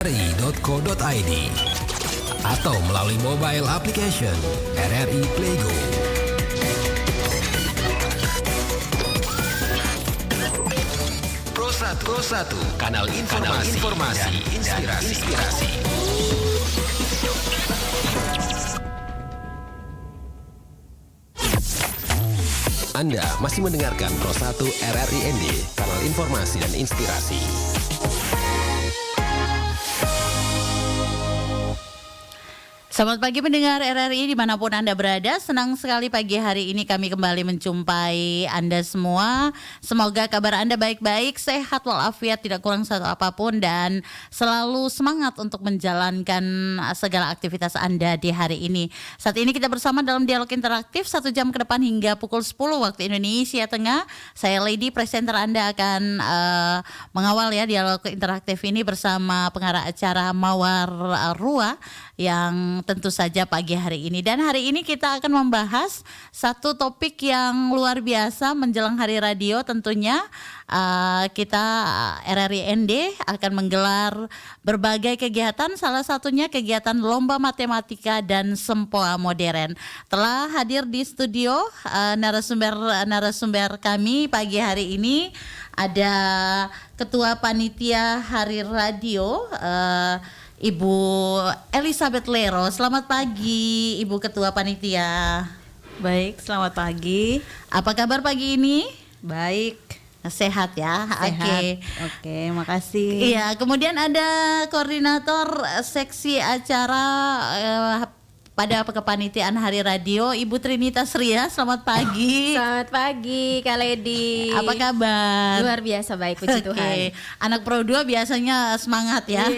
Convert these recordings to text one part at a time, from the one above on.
RRI.co.id atau melalui mobile application RRI Playgo. Pro 1, kanal informasi dan inspirasi. Anda masih mendengarkan Pro 1 RRI ND, kanal informasi dan inspirasi. Selamat pagi pendengar RRI dimanapun Anda berada. Senang sekali pagi hari ini kami kembali menjumpai Anda semua. Semoga kabar Anda baik-baik, sehat walafiat, tidak kurang satu apapun, dan selalu semangat untuk menjalankan segala aktivitas Anda di hari ini. Saat ini kita bersama dalam dialog interaktif 1 jam ke depan hingga pukul 10 waktu Indonesia Tengah. Saya Lady, presenter Anda, akan mengawal ya dialog interaktif ini bersama pengarah acara Mawar Rua yang tentu saja pagi hari ini. Dan hari ini kita akan membahas satu topik yang luar biasa menjelang Hari Radio. Tentunya kita RRI ND akan menggelar berbagai kegiatan, salah satunya kegiatan Lomba Matematika dan Sempoa Modern. Telah hadir di studio narasumber kami pagi hari ini. Ada Ketua Panitia Hari Radio, Ibu Elizabeth Lero. Selamat pagi Ibu Ketua Panitia. Baik, selamat pagi. Apa kabar pagi ini? Baik. Sehat ya? Sehat. Oke, makasih. Iya, kemudian ada koordinator seksi acara pada kepanitiaan Hari Radio, Ibu Trinitas Ria. Selamat pagi. Selamat pagi Kak Lady. Apa kabar? Luar biasa baik, puji Tuhan. Anak Pro 2 biasanya semangat ya.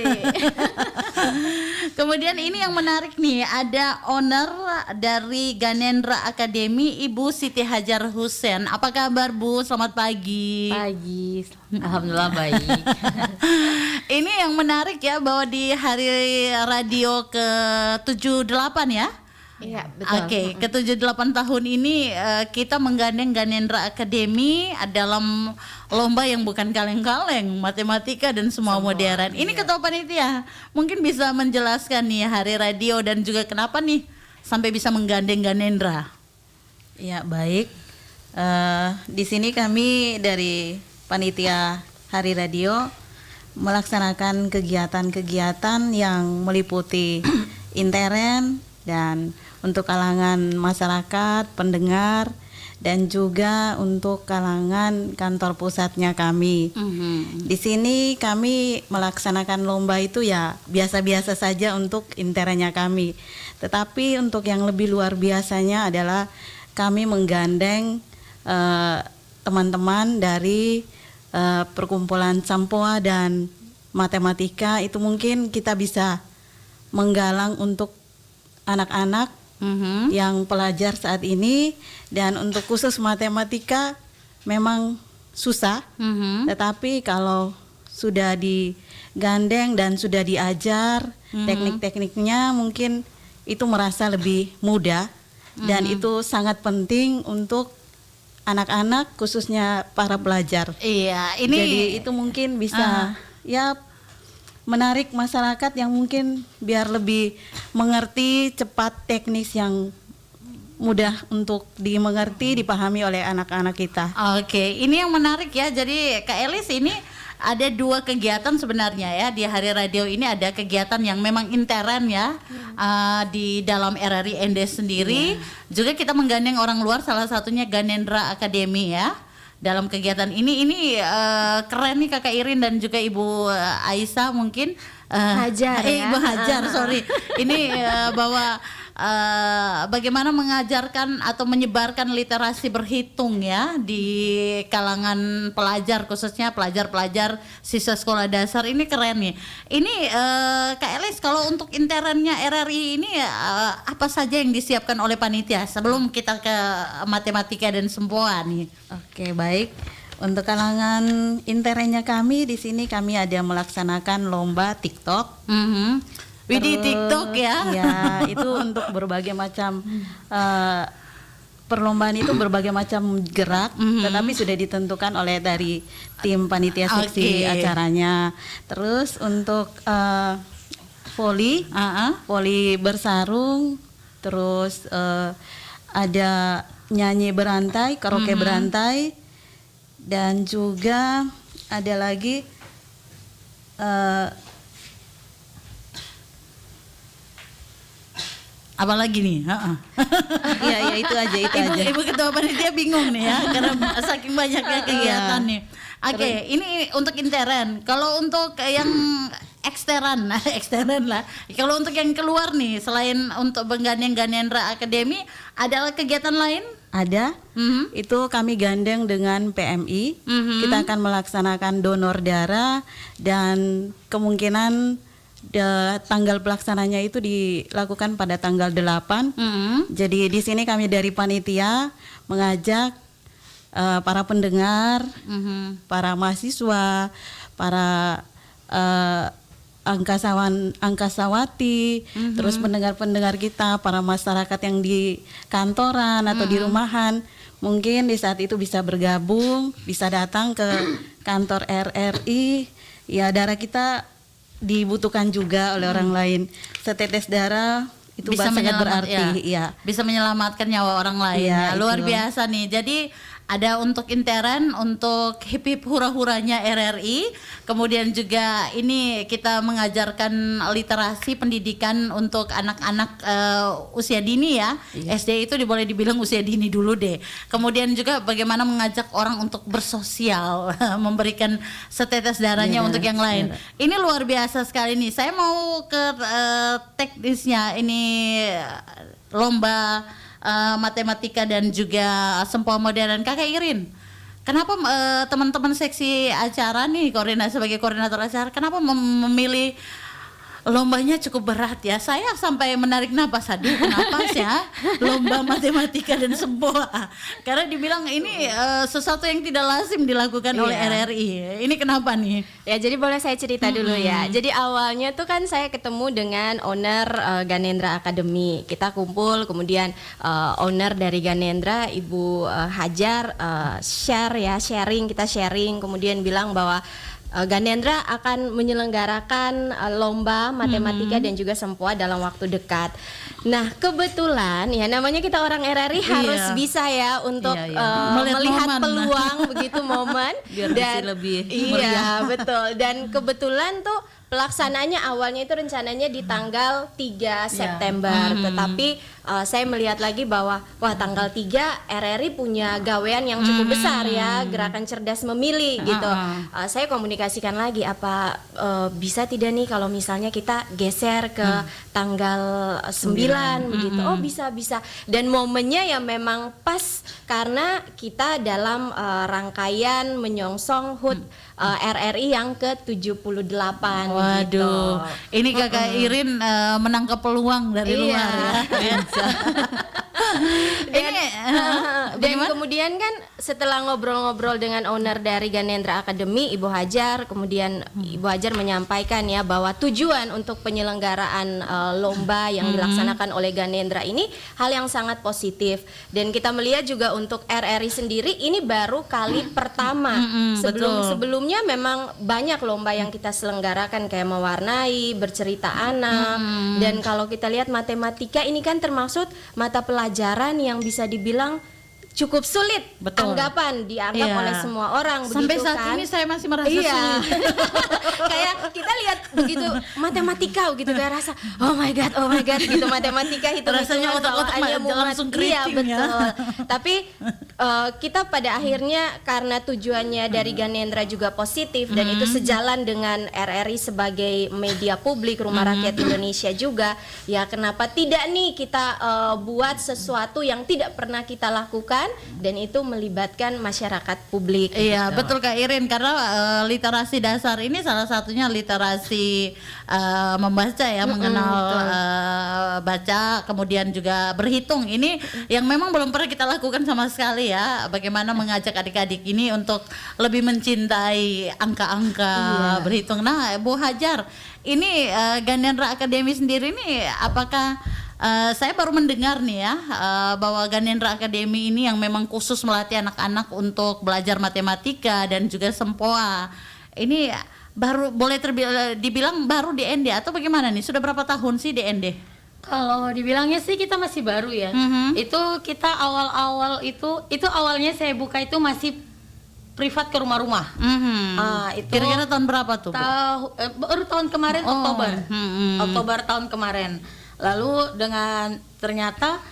Kemudian ini yang menarik nih, ada owner dari Ganendra Academy, Ibu Siti Hajar Hussein. Apa kabar Bu? Selamat pagi. Pagi, alhamdulillah baik. Ini yang menarik ya, bahwa di Hari Radio ke-78 ya. Iya, betul. Oke, ke-78 tahun ini kita menggandeng Ganendra Academy dalam lomba yang bukan kaleng-kaleng, matematika dan semua modern. Ini Ketua Panitia, mungkin bisa menjelaskan nih Hari Radio dan juga kenapa nih sampai bisa menggandeng Ganendra. Ya, baik. Di sini kami dari Panitia Hari Radio melaksanakan kegiatan-kegiatan yang meliputi intern dan untuk kalangan masyarakat, pendengar, dan juga untuk kalangan kantor pusatnya kami. Di sini kami melaksanakan lomba itu ya biasa-biasa saja untuk internnya kami. Tetapi untuk yang lebih luar biasanya adalah kami menggandeng teman-teman dari perkumpulan Sempoa dan Matematika. Itu mungkin kita bisa menggalang untuk anak-anak yang pelajar saat ini, dan untuk khusus matematika memang susah, tetapi kalau sudah digandeng dan sudah diajar teknik-tekniknya, mungkin itu merasa lebih mudah, dan itu sangat penting untuk anak-anak khususnya para pelajar. Iya, ini jadi itu mungkin bisa ya menarik masyarakat yang mungkin biar lebih mengerti cepat teknis yang mudah untuk dimengerti, dipahami oleh anak-anak kita. Oke, ini yang menarik ya. Jadi Kak Elis, ini ada 2 kegiatan sebenarnya ya di Hari Radio ini. Ada kegiatan yang memang intern ya, di dalam RRI ND sendiri. Juga kita menggandeng orang luar, salah satunya Ganendra Academy ya. Dalam kegiatan ini keren nih Kakak Irin dan juga Ibu Aisyah mungkin Hajar ya. Ibu Hajar, sorry. Ini bahwa bagaimana mengajarkan atau menyebarkan literasi berhitung ya di kalangan pelajar, khususnya pelajar-pelajar siswa sekolah dasar. Ini keren nih. Ini Kak Elis, kalau untuk internnya RRI ini apa saja yang disiapkan oleh panitia sebelum kita ke matematika dan sempoa nih? Oke, baik. Untuk kalangan internnya kami di sini kami ada melaksanakan lomba TikTok. Widih, TikTok ya. Ya, itu untuk berbagai macam perlombaan itu berbagai macam gerak, tetapi sudah ditentukan oleh dari tim panitia seksi acaranya. Terus untuk voli, voli bersarung, terus ada nyanyi berantai, karaoke berantai, dan juga ada lagi apa lagi nih? Iya itu aja. Ibu ketua panitia bingung nih ya karena saking banyaknya kegiatan nih. Oke, ini untuk intern. Kalau untuk yang eksteran lah. Kalau untuk yang keluar nih, selain untuk menggandeng Ganendra Academy, ada kegiatan lain? Ada. Itu kami gandeng dengan PMI. Kita akan melaksanakan donor darah dan kemungkinan tanggal pelaksananya itu dilakukan pada tanggal 8. Jadi di sini kami dari panitia mengajak para pendengar, para mahasiswa, para angkasawati, terus pendengar-pendengar kita, para masyarakat yang di kantoran atau di rumahan, mungkin di saat itu bisa bergabung, bisa datang ke kantor RRI. Ya, darah kita dibutuhkan juga oleh orang lain. Setetes darah itu bisa sangat berarti, ya. Bisa menyelamatkan nyawa orang lain. Ya, Luar biasa nih. Jadi ada untuk intern, untuk hip-hip hura-huranya RRI, kemudian juga ini kita mengajarkan literasi pendidikan untuk anak-anak usia dini ya. SD itu boleh dibilang usia dini dulu deh. Kemudian juga bagaimana mengajak orang untuk bersosial, memberikan setetes darahnya untuk yang lain. Ini luar biasa sekali nih. Saya mau ke teknisnya ini lomba matematika dan juga sempoa modern. Kakak Irin, kenapa teman-teman seksi acara nih, sebagai koordinator acara, kenapa memilih lombanya cukup berat ya? Saya sampai menarik napas, aduh napas ya, lomba matematika dan sempoa. Karena dibilang ini sesuatu yang tidak lazim dilakukan oleh RRI. Ini kenapa nih? Ya, jadi boleh saya cerita dulu ya. Jadi awalnya tuh kan saya ketemu dengan owner Ganendra Academy. Kita kumpul, kemudian owner dari Ganendra, Ibu Hajar, kita sharing, kemudian bilang bahwa Ganendra akan menyelenggarakan lomba matematika dan juga sempoa dalam waktu dekat. Nah, kebetulan ya namanya kita orang RRI harus bisa ya untuk melihat momen. Peluang begitu momen biar dan lebih meriah. Betul. Dan kebetulan tuh pelaksanaannya awalnya itu rencananya di tanggal 3 September, tetapi saya melihat lagi bahwa wah tanggal 3 RRI punya gawean yang cukup besar ya, gerakan cerdas memilih gitu. Saya komunikasikan lagi apa bisa tidak nih kalau misalnya kita geser ke tanggal 9 begitu. Oh bisa. Dan momennya ya memang pas karena kita dalam rangkaian menyongsong HUT RRI yang ke-78. Waduh, gitu. Ini Kakak Irin menangkap peluang dari luar ya. Dan kemudian kan setelah ngobrol-ngobrol dengan owner dari Ganendra Academy, Ibu Hajar, kemudian Ibu Hajar menyampaikan ya bahwa tujuan untuk penyelenggaraan lomba yang dilaksanakan oleh Ganendra ini hal yang sangat positif. Dan kita melihat juga untuk RRI sendiri ini baru kali pertama. Sebelumnya memang banyak lomba yang kita selenggarakan kayak mewarnai, bercerita anak, dan kalau kita lihat matematika ini kan termasuk mata pelajaran yang bisa dibilang cukup sulit. Anggapan dianggap oleh semua orang. Sampai begitu saat kan? ini saya masih merasa sulit. Kayak kita lihat begitu matematika gitu kayak rasa oh my god gitu matematika itu rasanya otak-otak langsung keriting betul. Tapi kita pada akhirnya karena tujuannya dari Ganendra juga positif dan itu sejalan dengan RRI sebagai media publik rumah rakyat Indonesia juga, ya kenapa tidak nih kita buat sesuatu yang tidak pernah kita lakukan dan itu melibatkan masyarakat publik. Iya, betul Kak Irin, karena literasi dasar ini salah satunya literasi membaca ya, mengenal baca, kemudian juga berhitung. Ini yang memang belum pernah kita lakukan sama sekali ya. Bagaimana mengajak adik-adik ini untuk lebih mencintai angka-angka, berhitung. Nah, Bu Hajar, ini Ganendra Academy sendiri ini apakah Saya baru mendengar nih ya bahwa Ganendra Academy ini yang memang khusus melatih anak-anak untuk belajar matematika dan juga sempoa. Ini baru boleh dibilang baru di ND atau bagaimana nih? Sudah berapa tahun sih di ND? Kalau dibilangnya sih kita masih baru ya. Itu kita awal-awal itu awalnya saya buka itu masih privat ke rumah-rumah. Itu Kira-kira tahun berapa tuh, Bu? Baru tahun kemarin Oktober tahun kemarin. Lalu dengan ternyata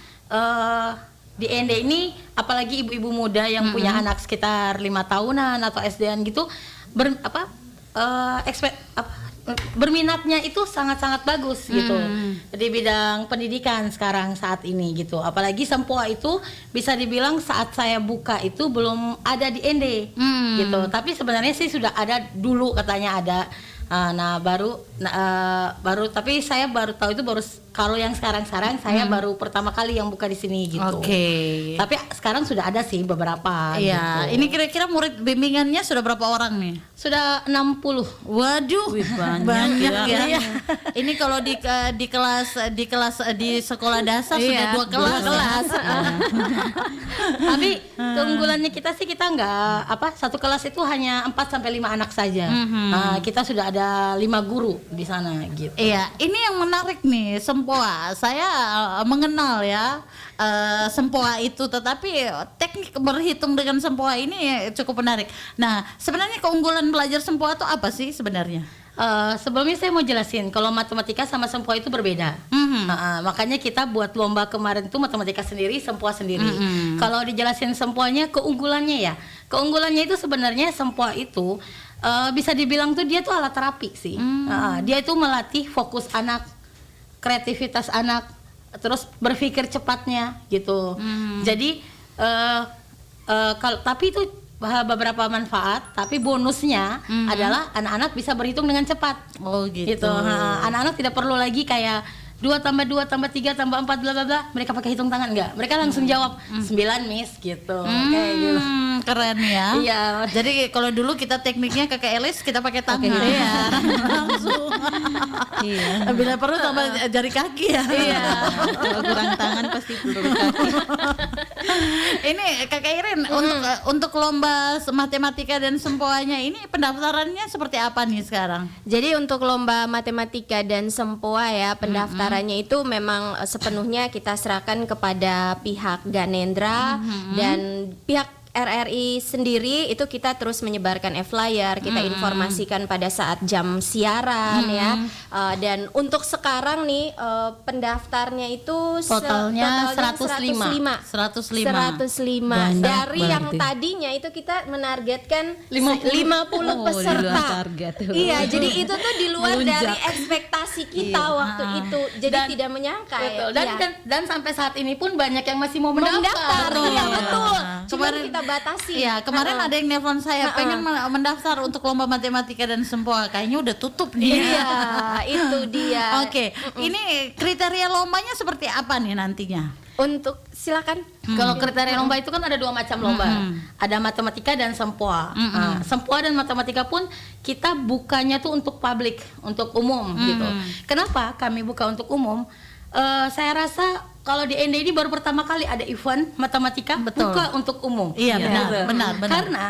di ND ini apalagi ibu-ibu muda yang punya anak sekitar 5 tahunan atau SD-an gitu berminatnya itu sangat-sangat bagus gitu di bidang pendidikan sekarang saat ini gitu. Apalagi sempoa itu bisa dibilang saat saya buka itu belum ada di ND gitu. Tapi sebenarnya sih sudah ada dulu, katanya ada. Baru tapi saya baru tahu itu kalau yang sekarang saya baru pertama kali yang buka di sini gitu. Oke. Tapi sekarang sudah ada sih beberapa. Iya, gitu. ini kira-kira murid bimbingannya sudah berapa orang nih? Sudah 60. Waduh, banyak ya. Iya. Ini kalau di sekolah dasar sudah 2 kelas. Tapi keunggulannya kita sih kita nggak satu kelas itu hanya 4 sampai 5 anak saja. Kita sudah ada 5 guru di sana gitu. Iya, ini yang menarik nih, sempoa. Saya mengenal ya sempoa itu, tetapi teknik berhitung dengan sempoa ini cukup menarik. Nah, sebenarnya keunggulan belajar sempoa itu apa sih sebenarnya? Sebelumnya saya mau jelasin kalau matematika sama sempoa itu berbeda. Makanya kita buat lomba kemarin itu matematika sendiri, sempoa sendiri. Kalau dijelasin sempoanya, keunggulannya itu sebenarnya sempoa itu bisa dibilang tuh dia tuh alat terapi sih. Dia itu melatih fokus anak, kreativitas anak, terus berpikir cepatnya gitu. Jadi tapi itu beberapa manfaat, tapi bonusnya adalah anak-anak bisa berhitung dengan cepat. Oh gitu. Anak-anak tidak perlu lagi kayak 2 tambah 2 tambah 3 tambah 4 bla bla bla. Mereka pakai hitung tangan enggak? Mereka langsung jawab 9 Miss gitu. Kayak gitu. Keren ya. Iya. Jadi kalau dulu kita tekniknya kakak Elis kita pakai tangan. Iya. Langsung. Iya. Bila perlu tambah jari kaki ya. Iya. Kalau kurang tangan pasti perlu kaki. Ini kakak Irin untuk lomba matematika dan sempoanya ini pendaftarannya seperti apa nih sekarang? Jadi untuk lomba matematika dan sempoa ya, pendaftarannya itu memang sepenuhnya kita serahkan kepada pihak Ganendra dan pihak RRI sendiri. Itu kita terus menyebarkan flyer, kita informasikan pada saat jam siaran ya. Dan untuk sekarang nih pendaftarnya itu Totalnya 105. 105. Dari yang tadinya itu kita menargetkan 50 peserta. Iya, jadi itu tuh di luar dari ekspektasi kita waktu itu. Jadi tidak menyangka Betul. ya. Dan sampai saat ini pun banyak yang masih mau mendaftar. Iya betul. Cuman Kemarin- kita batasi. Iya, kemarin ada yang nelpon saya pengen mendaftar untuk lomba matematika dan sempoa. Kayaknya udah tutup nih. Iya, itu dia. Oke, ini kriteria lombanya seperti apa nih nantinya? Untuk silakan. Kalau kriteria lomba itu kan ada 2 macam lomba. Ada matematika dan sempoa. Sempoa dan matematika pun kita bukanya tuh untuk publik, untuk umum gitu. Kenapa kami buka untuk umum? Saya rasa kalau di ND ini baru pertama kali ada event matematika buka untuk umum. Iya, Gitu. benar. Karena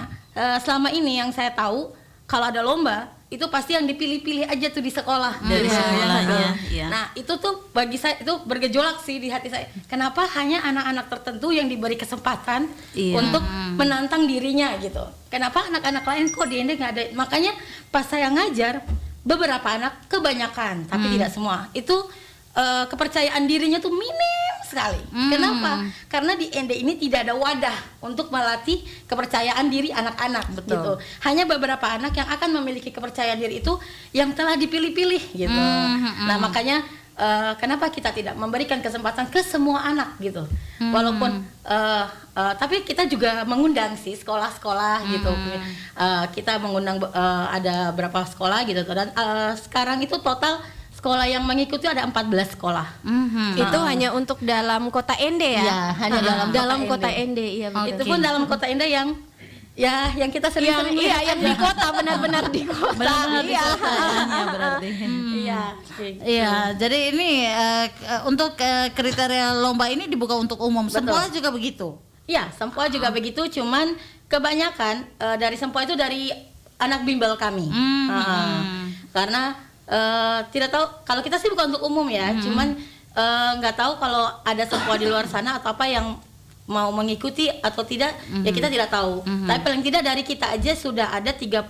selama ini yang saya tahu kalau ada lomba itu pasti yang dipilih-pilih aja tuh di sekolah. Dari sekolahnya, iya. Nah itu tuh bagi saya itu bergejolak sih di hati saya. Kenapa hanya anak-anak tertentu yang diberi kesempatan untuk menantang dirinya gitu? Kenapa anak-anak lain kok di ND nggak ada? Makanya pas saya ngajar beberapa anak, kebanyakan tapi tidak semua itu kepercayaan dirinya tuh minim sekali. Kenapa? Karena di ND ini tidak ada wadah untuk melatih kepercayaan diri anak-anak gitu. Hanya beberapa anak yang akan memiliki kepercayaan diri itu yang telah dipilih-pilih gitu. Nah, makanya kenapa kita tidak memberikan kesempatan ke semua anak gitu. Walaupun tapi kita juga mengundang sih sekolah-sekolah gitu. Kita mengundang ada berapa sekolah gitu dan sekarang itu total sekolah yang mengikuti ada 14 sekolah. Itu hanya untuk dalam kota ND ya? Iya, hanya dalam kota ND. Iya betul. Itu pun dalam kota ND Ya, yang kita sering-sering Iya, lihat yang aja. di kota, benar-benar di kota. Benar-benar di Iya. kota ya berarti. Iya. Iya, jadi ini untuk kriteria lomba ini dibuka untuk umum. Semua juga begitu. Iya, Sempoa juga begitu, cuman kebanyakan dari Sempoa itu dari anak bimbel kami. Karena tidak tahu, kalau kita sih bukan untuk umum ya, cuman nggak tahu kalau ada Sempoa di luar sana atau apa yang mau mengikuti atau tidak, ya kita tidak tahu. Tapi paling tidak dari kita aja sudah ada 30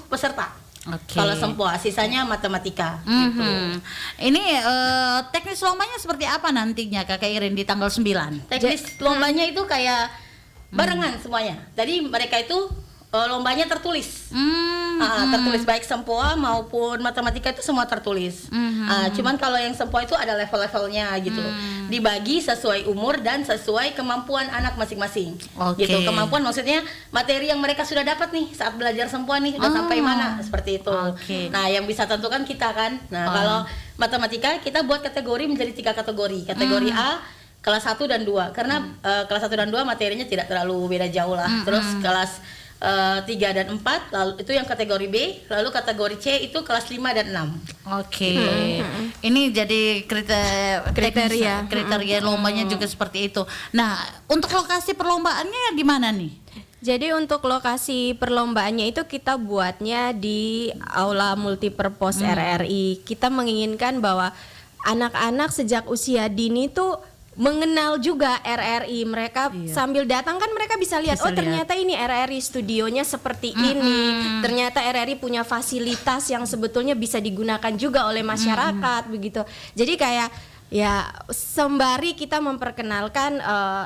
peserta. Oke. Kalau Sempoa, sisanya matematika. Gitu. Ini teknis lombanya seperti apa nantinya Kakak Irin di tanggal 9? Teknis lombanya itu kayak barengan semuanya. Jadi mereka itu lombanya tertulis. Tertulis baik Sempoa maupun matematika itu semua tertulis. Cuman kalau yang Sempoa itu ada level-levelnya gitu. Dibagi sesuai umur dan sesuai kemampuan anak masing-masing. Oke. Gitu. Kemampuan maksudnya materi yang mereka sudah dapat nih saat belajar Sempoa nih udah sampai mana seperti itu. Oke. Nah, yang bisa tentukan kita kan. Nah, kalau matematika kita buat kategori menjadi 3 kategori. Kategori A kelas 1 dan 2 karena kelas 1 dan 2 materinya tidak terlalu beda jauh lah. Terus kelas 3 dan 4 lalu itu yang kategori B, lalu kategori C itu kelas 5 dan 6. Oke. Ini jadi kriteria lombanya juga seperti itu. Nah, untuk lokasi perlombaannya di mana nih? Jadi untuk lokasi perlombaannya itu kita buatnya di Aula Multipurpose RRI. Kita menginginkan bahwa anak-anak sejak usia dini tuh mengenal juga RRI. Mereka sambil datang kan mereka bisa lihat, oh ternyata ini RRI studionya seperti ini. Ternyata RRI punya fasilitas yang sebetulnya bisa digunakan juga oleh masyarakat begitu. Jadi kayak ya sembari kita memperkenalkan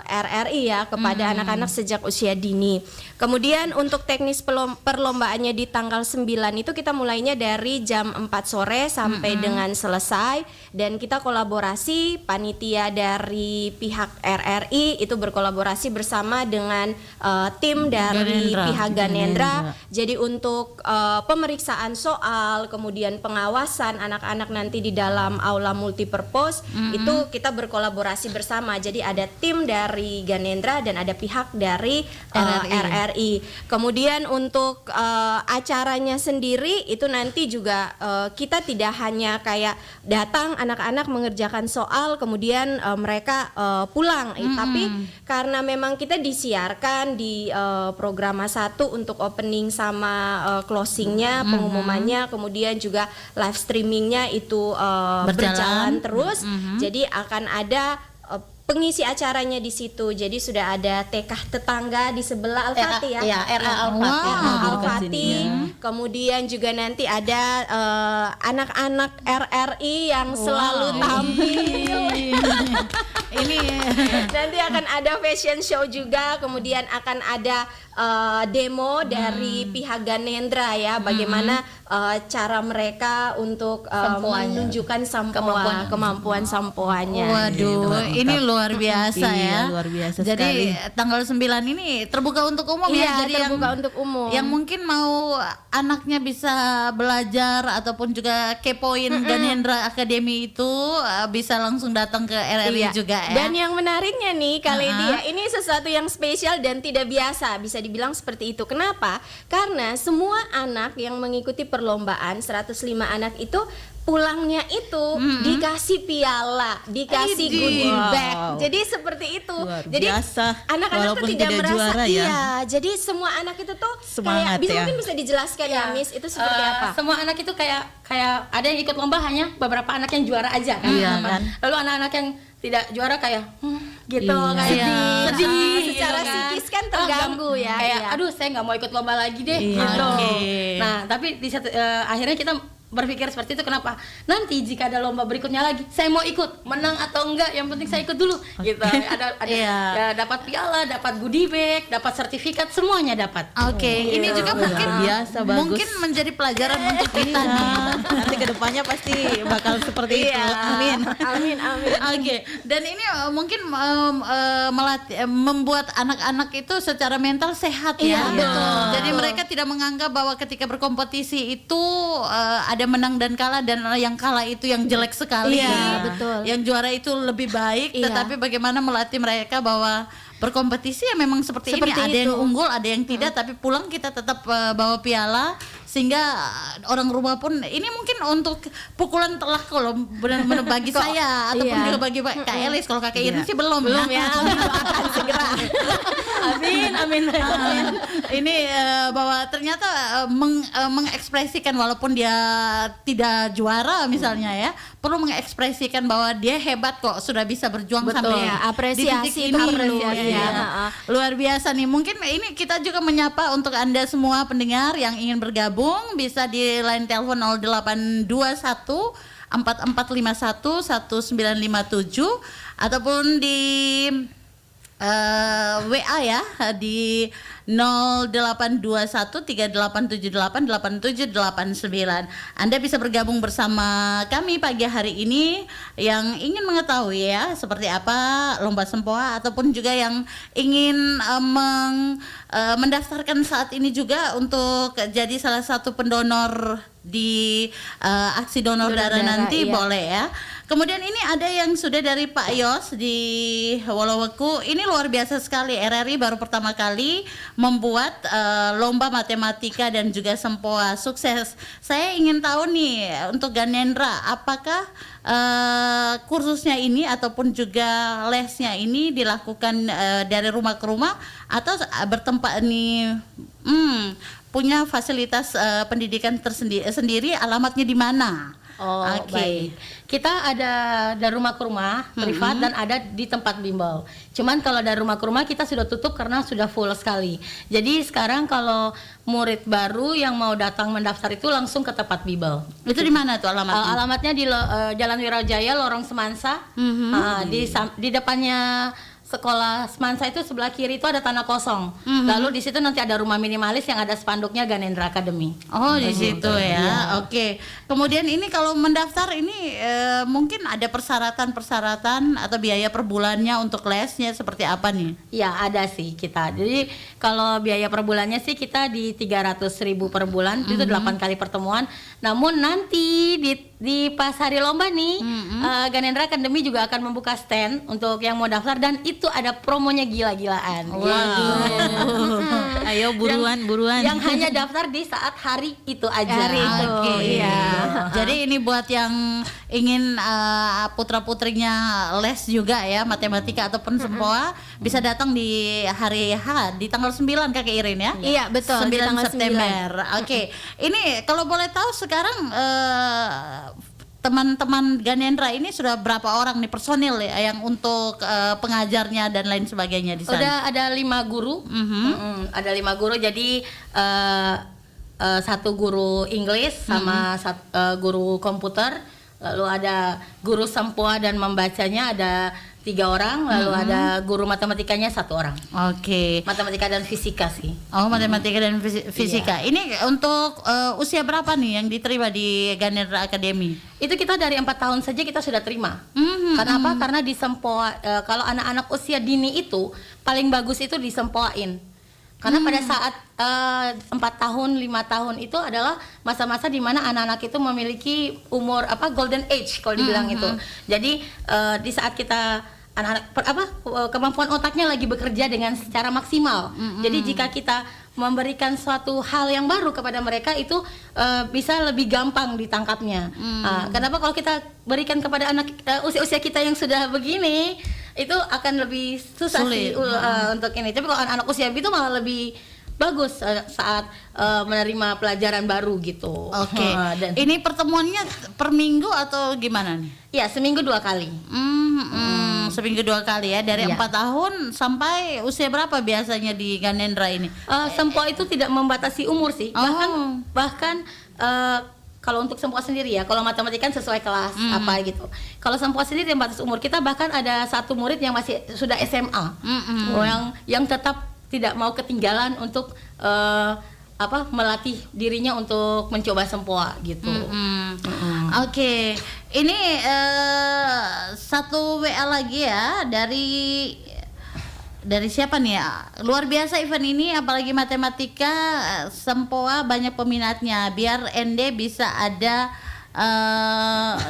RRI ya kepada anak-anak sejak usia dini. Kemudian untuk teknis perlombaannya di tanggal 9 itu kita mulainya dari jam 4 sore sampai dengan selesai, dan kita kolaborasi panitia dari pihak RRI itu berkolaborasi bersama dengan tim dari pihak Ganendra. Jadi untuk pemeriksaan soal, kemudian pengawasan anak-anak nanti di dalam aula multipurpose itu kita berkolaborasi bersama. Jadi ada tim dari Ganendra dan ada pihak dari RRI. Kemudian untuk acaranya sendiri itu nanti juga kita tidak hanya kayak datang anak-anak mengerjakan soal kemudian mereka pulang, tapi karena memang kita disiarkan di Programa 1 untuk opening sama closingnya, pengumumannya, kemudian juga live streamingnya itu berjalan terus. Jadi akan ada pengisi acaranya di situ. Jadi sudah ada TK tetangga di sebelah Al-Fatih ya. Iya, RA Al-Fatih. Al-Fatih. Kemudian juga nanti ada anak-anak RRI yang selalu tampil. Ini Nanti akan ada fashion show juga, kemudian akan ada demo dari pihak Ganendra ya, bagaimana cara mereka untuk menunjukkan kemampuan sampoannya. waduh, ini luar biasa ya. Luar biasa Jadi sekali. tanggal 9 ini terbuka untuk umum Iya, ya. Jadi terbuka untuk umum. Yang mungkin mau anaknya bisa belajar ataupun juga kepoin Ganendra Academy itu bisa langsung datang ke RRI Iya. juga ya. Dan yang menariknya nih kali dia ini sesuatu yang spesial dan tidak biasa, bisa dibilang seperti itu. Kenapa? Karena semua anak yang mengikuti perlombaan 105 anak itu pulangnya itu dikasih piala, dikasih goodie bag. Jadi seperti itu. Luar Jadi biasa. anak-anak tuh Walaupun tidak tidak merasa juara ya. iya. Jadi semua anak itu tuh Semangat kayak ya. mungkin bisa dijelaskan ya, Miss, itu seperti apa? Semua anak itu kayak ada yang ikut lomba, hanya beberapa anak yang juara aja kan. Iya, Apa? kan. Lalu anak-anak yang tidak juara kayak gitu Iya. kayak sedih Secara gitu kan. psikis kan terganggu ya. Kayak Iya. aduh saya nggak mau ikut lomba lagi deh Iya. gitu. Oke. Nah tapi di akhirnya kita berpikir seperti itu. Kenapa? Nanti jika ada lomba berikutnya lagi, saya mau ikut, menang atau enggak, yang penting saya ikut dulu gitu. Ada Iya. ya, dapat piala, dapat goodie bag, dapat sertifikat, semuanya dapat. Oke, ini juga mungkin biasa, bagus. mungkin menjadi pelajaran untuk kita nih. Nanti kedepannya pasti bakal seperti itu. Amin. Amin, amin. Oke, dan ini mungkin membuat anak-anak itu secara mental sehat ya. Iya, betul. Jadi mereka tidak menganggap bahwa ketika berkompetisi itu ada menang dan kalah, dan yang kalah itu yang jelek sekali. Iya, betul. Yang juara itu lebih baik, Iya. tetapi bagaimana melatih mereka bahwa berkompetisi ya memang seperti ini, ada yang unggul, ada yang tidak, tapi pulang kita tetap bawa piala sehingga orang rumah pun ini mungkin untuk pukulan telak kalau benar-benar bagi saya ataupun juga bagi Kak Elis. Kalau Kakak Irin sih belum ya. Akan segera. Amin. Ini bahwa ternyata mengekspresikan walaupun dia tidak juara misalnya ya, perlu mengekspresikan bahwa dia hebat kok, sudah bisa berjuang sampai apresiasi di titik itu ini. apresiasi. Luar biasa nih. Mungkin ini kita juga menyapa untuk Anda semua pendengar yang ingin bergabung, bisa di line telepon 0821 4451 1957 ataupun di WA ya di 0821 3878 8789. Anda bisa bergabung bersama kami pagi hari ini yang ingin mengetahui ya seperti apa lomba sempoa, ataupun juga yang ingin mendaftarkan saat ini juga untuk jadi salah satu pendonor di aksi donor darah nanti, boleh ya. Kemudian ini ada yang sudah dari Pak Yos di Woloweku. Ini luar biasa sekali, RRI baru pertama kali membuat lomba matematika dan juga sempoa. Sukses. Saya ingin tahu nih untuk Ganendra, apakah kursusnya ini ataupun juga lesnya ini dilakukan dari rumah ke rumah atau bertempat nih punya fasilitas pendidikan tersendiri, alamatnya di mana? Baik. Kita ada dari rumah ke rumah privat dan ada di tempat bimbel. Cuman kalau dari rumah ke rumah kita sudah tutup karena sudah full sekali. Jadi sekarang kalau murid baru yang mau datang mendaftar itu langsung ke tempat bimbel. Itu di mana tuh alamatnya? Alamatnya di Jalan Wirajaya, Lorong Semansa. Di depannya sekolah Semansa itu sebelah kiri itu ada tanah kosong. Lalu di situ nanti ada rumah minimalis yang ada spanduknya Ganendra Academy. Oh, di situ ya. Oke. Kemudian ini kalau mendaftar ini mungkin ada persyaratan atau biaya per bulannya untuk lesnya seperti apa nih? Ya, ada sih kita. Jadi kalau biaya per bulannya sih kita di 300.000 per bulan, itu 8 kali pertemuan. Namun nanti di pas hari lomba nih, Ganendra Academy juga akan membuka stand untuk yang mau daftar, dan itu ada promonya gila-gilaan. Ayo buruan. Yang hanya daftar di saat hari itu aja. Jadi ini buat yang ingin putra-putrinya les juga ya, matematika ataupun sempoa, bisa datang di hari H di tanggal 9 Kakak Irin ya? Iya, betul, 9 di tanggal September. Oke. Ini kalau boleh tahu sekarang teman-teman Ganendra ini sudah berapa orang nih personil ya yang untuk pengajarnya dan lain sebagainya di sana? Udah ada 5 guru. Ada 5 guru, jadi satu guru Inggris sama guru komputer, lalu ada guru sempoa dan membacanya ada 3 orang, lalu ada guru matematikanya 1 orang. Oke. Matematika dan fisika sih. Oh, matematika dan fisika. Ini untuk usia berapa nih yang diterima di Ganendra Academy? Itu kita dari 4 tahun saja kita sudah terima. Karena apa? Karena di sempoa, kalau anak-anak usia dini itu paling bagus itu disempoain. Karena pada saat 4 tahun, 5 tahun itu adalah masa-masa di mana anak-anak itu memiliki umur golden age kalau dibilang itu. Jadi di saat kita anak-anak kemampuan otaknya lagi bekerja dengan secara maksimal. Jadi jika kita memberikan suatu hal yang baru kepada mereka itu bisa lebih gampang ditangkapnya. Kenapa kalau kita berikan kepada anak usia-usia kita yang sudah begini, itu akan lebih susah sih untuk ini. Tapi kalau anak-anak usia itu malah lebih bagus saat menerima pelajaran baru gitu. Oke. Ini pertemuannya per minggu atau gimana nih? Ya, seminggu 2 kali. Seminggu 2 kali ya, dari 4 tahun sampai usia berapa biasanya di Ganendra ini? Sempoa itu tidak membatasi umur sih. Bahkan kalau untuk sempoa sendiri ya, kalau matematika kan sesuai kelas apa gitu. Kalau sempoa sendiri yang batas umur kita, bahkan ada 1 murid yang masih sudah SMA, yang tetap tidak mau ketinggalan untuk melatih dirinya untuk mencoba sempoa gitu. Oke. Ini 1 WA lagi ya dari siapa nih ya? Luar biasa event ini, apalagi matematika, sempoa banyak peminatnya. Biar ND bisa ada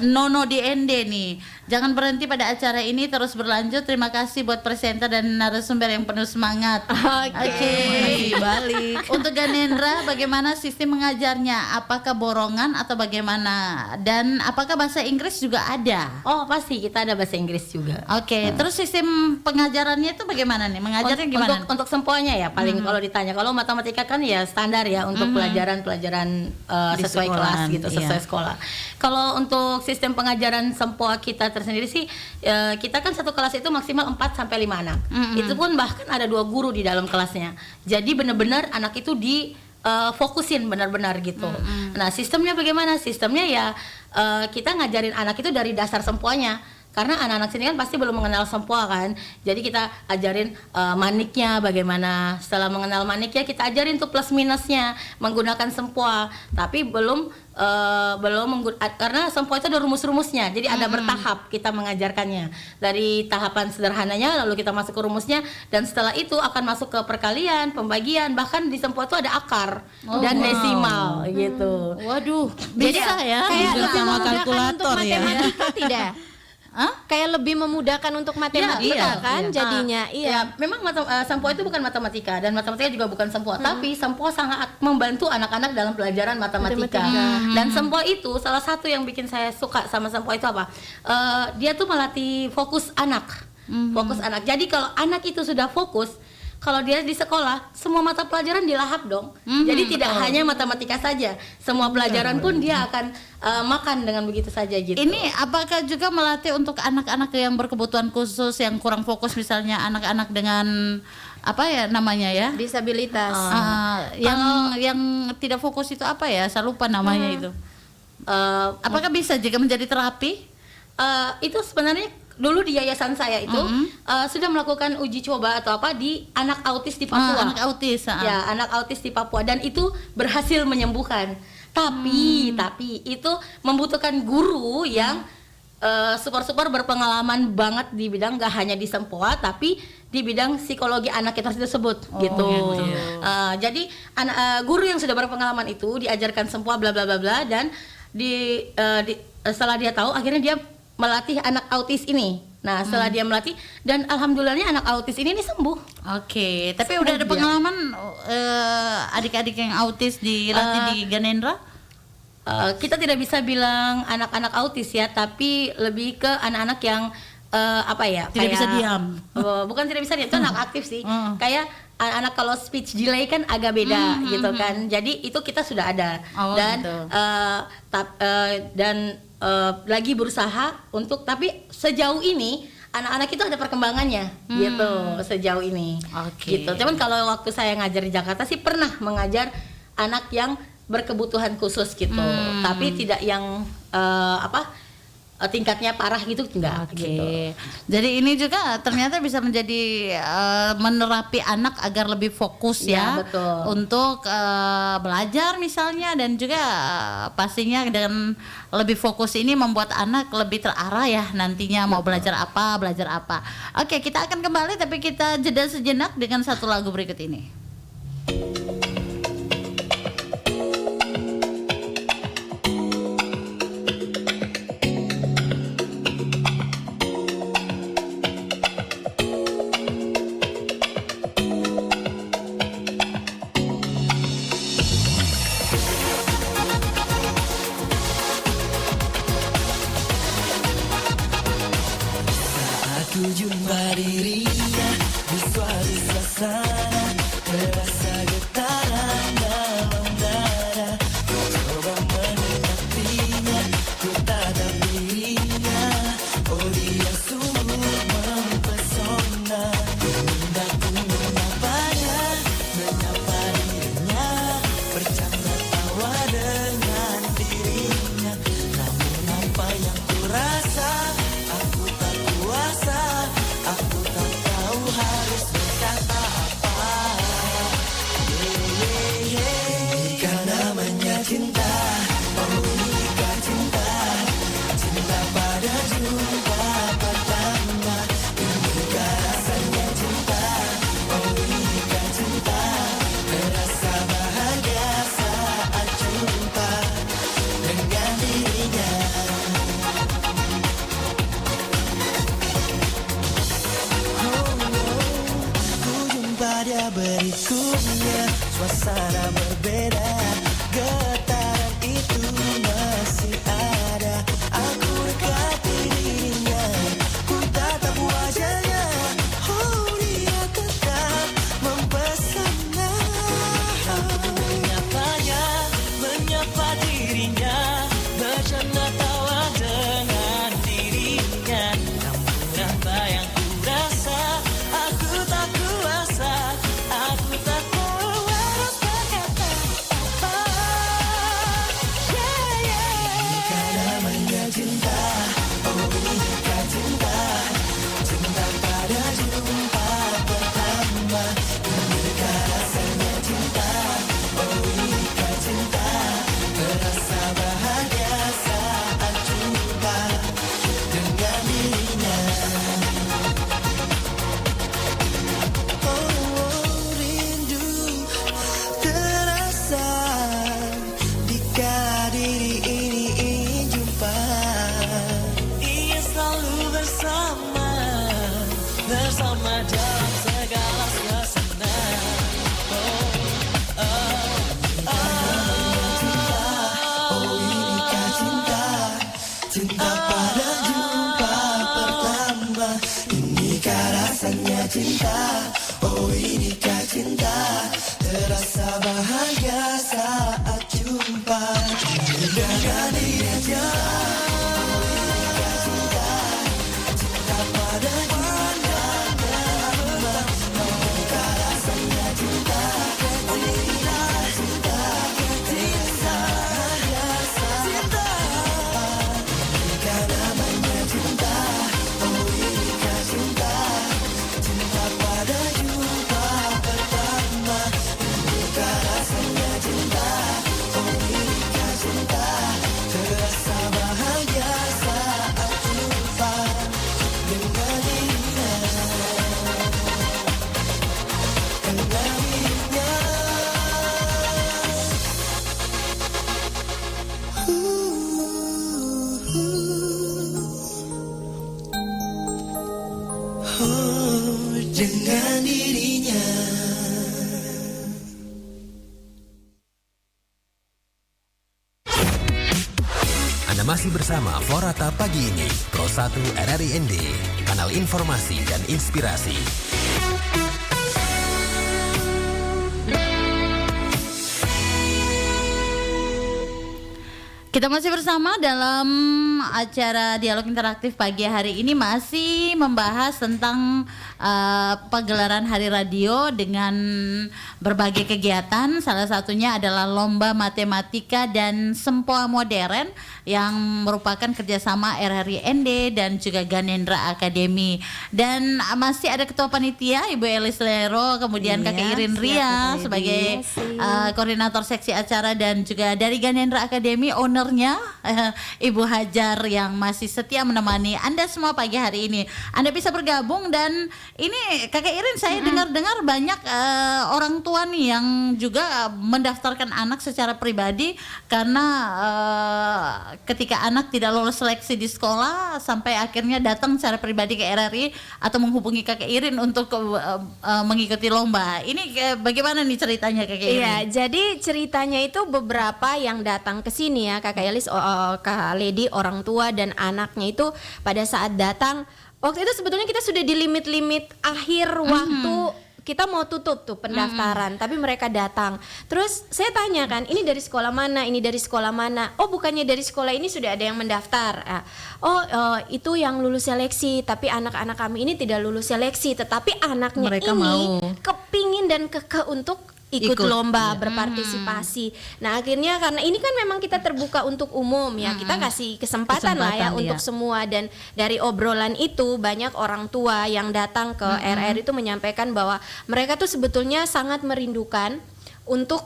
Nono di ND nih. Jangan berhenti pada acara ini, terus berlanjut. Terima kasih buat presenter dan narasumber yang penuh semangat. Oke. Balik. Untuk Ganendra, bagaimana sistem mengajarnya? Apakah borongan atau bagaimana? Dan apakah bahasa Inggris juga ada? Oh pasti kita ada bahasa Inggris juga. Oke, terus sistem pengajarannya itu bagaimana nih? Mengajarnya gimana? Untuk sempoanya ya paling kalau ditanya. Kalau matematika kan ya standar ya untuk pelajaran Di sesuai sekolahan, kelas gitu, sesuai iya. sekolah. Kalau untuk sistem pengajaran sempoa kita tersendiri sih kita kan satu kelas itu maksimal 4 sampai 5 anak. Itu pun bahkan ada 2 guru di dalam kelasnya. Jadi benar-benar anak itu fokusin benar-benar gitu. Nah, sistemnya bagaimana? Sistemnya ya kita ngajarin anak itu dari dasar sempoanya. Karena anak-anak sini kan pasti belum mengenal sempoa kan. Jadi kita ajarin maniknya bagaimana. Setelah mengenal maniknya kita ajarin tuh plus minusnya menggunakan sempoa. Tapi belum karena sempoa itu ada rumus-rumusnya. Jadi ada bertahap kita mengajarkannya. Dari tahapan sederhananya lalu kita masuk ke rumusnya, dan setelah itu akan masuk ke perkalian, pembagian, bahkan di sempoa itu ada akar dan desimal gitu. Waduh, bisa ya? Kayak Juga lebih sama memudahkan kalkulator untuk ya. matematika tidak? Hah? Kayak lebih memudahkan untuk matematika iya, kan iya. jadinya. Ya, memang sempoa itu bukan matematika dan matematika juga bukan sempoa, tapi sempoa sangat membantu anak-anak dalam pelajaran matematika. Dan sempoa itu salah satu yang bikin saya suka sama sempoa itu apa? Dia tuh melatih fokus anak. Fokus anak. Jadi kalau anak itu sudah fokus, kalau dia di sekolah, semua mata pelajaran dilahap dong. Jadi tidak hanya matematika saja, semua pelajaran pun dia akan makan dengan begitu saja gitu. Ini apakah juga melatih untuk anak-anak yang berkebutuhan khusus, yang kurang fokus, misalnya anak-anak dengan apa ya namanya ya? Disabilitas. Yang tidak fokus itu apa ya? Saya lupa namanya itu. Apakah bisa juga menjadi terapi? Itu sebenarnya dulu di yayasan saya itu sudah melakukan uji coba atau apa di anak autis di Papua. Anak autis. Ya, anak autis di Papua, dan itu berhasil menyembuhkan. Tapi itu membutuhkan guru yang super berpengalaman banget di bidang, gak hanya di sempoa tapi di bidang psikologi anak kita tersebut gitu. Jadi guru yang sudah berpengalaman itu diajarkan sempoa bla bla bla bla, dan setelah dia tahu akhirnya dia melatih anak autis ini. Nah, setelah dia melatih, dan alhamdulillahnya anak autis ini sembuh. Oke, tapi udah ada pengalaman adik-adik yang autis dilatih di Ganendra? Kita tidak bisa bilang anak-anak autis ya, tapi lebih ke anak-anak yang Tidak bisa diam. Bukan tidak bisa diam, itu anak aktif sih. Kayak anak kalau speech delay kan agak beda gitu kan. Jadi itu kita sudah ada. Dan gitu. Lagi berusaha untuk, tapi sejauh ini anak-anak itu ada perkembangannya gitu sejauh ini. Oke. Gitu. Cuman kalau waktu saya ngajar di Jakarta sih pernah mengajar anak yang berkebutuhan khusus gitu. Tapi tidak yang tingkatnya parah gitu, enggak gitu. Jadi ini juga ternyata bisa menjadi menerapi anak agar lebih fokus ya, betul. Untuk belajar misalnya, dan juga pastinya dengan lebih fokus ini membuat anak lebih terarah ya nantinya mau belajar apa. Oke, kita akan kembali tapi kita jeda sejenak dengan satu lagu berikut ini. Ku jumpa dirinya di suatu suasana, terasa getaran dalam dada. Ku coba mendekatinya, ku tatap dirinya. Oh, dia sungguh mempesona. Hendak ku menyapanya, menyapa dirinya, bercanda tawa dengan dirinya. Namun apa yang ku rasa, aku tak kuasa. Aku tak tahu harus berkata apa. pada berikutnya suasana berbeda, getaran itu masih ada. Aku dekati dirinya, ku tatap wajahnya, oh dia tetap mempesona. Aku menyapa dirinya, bercanda tawa dengan dirinya. Namun apa yang ku rasa, aku tak kuasa, aku tak tahu harus berkata apa. Yeah, yeah. Inikah namanya cinta, oh inikah cinta, cinta pada jumpa pertama. Inikah rasanya cinta, oh inikah cinta, terasa bahagia saat jumpa dengan dirinya. Oh rindu terasa jika diri ini ingin jumpa. Ingin selalu bersama dalam segala suasana. Oh inikah cinta, cinta pada jumpa pertama. Inikah rasanya cinta, oh inikah cinta, terasa bahagia saat jumpa dengan dirinya. Oh inikah cinta, cinta pada jumpa pertama. Inikah rasanya cinta, oh inikah cinta, terasa bahagia saat cinta. Inikah namanya cinta, oh inikah cinta, cinta pada jumpa pertama. Inikah rasanya cinta, oh inikah cinta, terasa bahagia saat jumpa dengan dirinya. Dengan dirinya. Dengan dirinya. Anda masih bersama Florata Pagi ini, Pro 1 RRI ND, kanal informasi dan inspirasi. Kita masih bersama dalam acara dialog interaktif pagi hari ini, masih membahas tentang pagelaran Hari Radio dengan berbagai kegiatan. Salah satunya adalah lomba matematika dan sempoa modern yang merupakan kerjasama RRI ND dan juga Ganendra Academy. Dan masih ada Ketua Panitia Ibu Elis Lero, kemudian Kakak Irin Ria sebagai koordinator seksi acara, dan juga dari Ganendra Academy ownernya Ibu Hajar yang masih setia menemani Anda semua pagi hari ini. Anda bisa bergabung, dan ini Kakak Irin, saya dengar-dengar banyak orang tua nih yang juga mendaftarkan anak secara pribadi karena ketika anak tidak lolos seleksi di sekolah sampai akhirnya datang secara pribadi ke RRI atau menghubungi Kakak Irin untuk mengikuti lomba. Ini bagaimana nih ceritanya Kakak Irin? Iya, jadi ceritanya itu beberapa yang datang ke sini ya Kakak Elis, Kak Lady, orang tua dan anaknya itu pada saat datang, waktu itu sebetulnya kita sudah di limit-limit akhir waktu kita mau tutup tuh pendaftaran, tapi mereka datang. Terus saya tanya kan, ini dari sekolah mana? Ini dari sekolah mana? Oh, bukannya dari sekolah ini sudah ada yang mendaftar. Itu yang lulus seleksi, tapi anak-anak kami ini tidak lulus seleksi, tetapi anaknya Mereka ini mau kepingin dan kekeh untuk ikut lomba, berpartisipasi. Nah, akhirnya karena ini kan memang kita terbuka untuk umum ya, kita kasih kesempatan lah ya untuk semua. Dan dari obrolan itu banyak orang tua yang datang ke RRI itu menyampaikan bahwa mereka tuh sebetulnya sangat merindukan untuk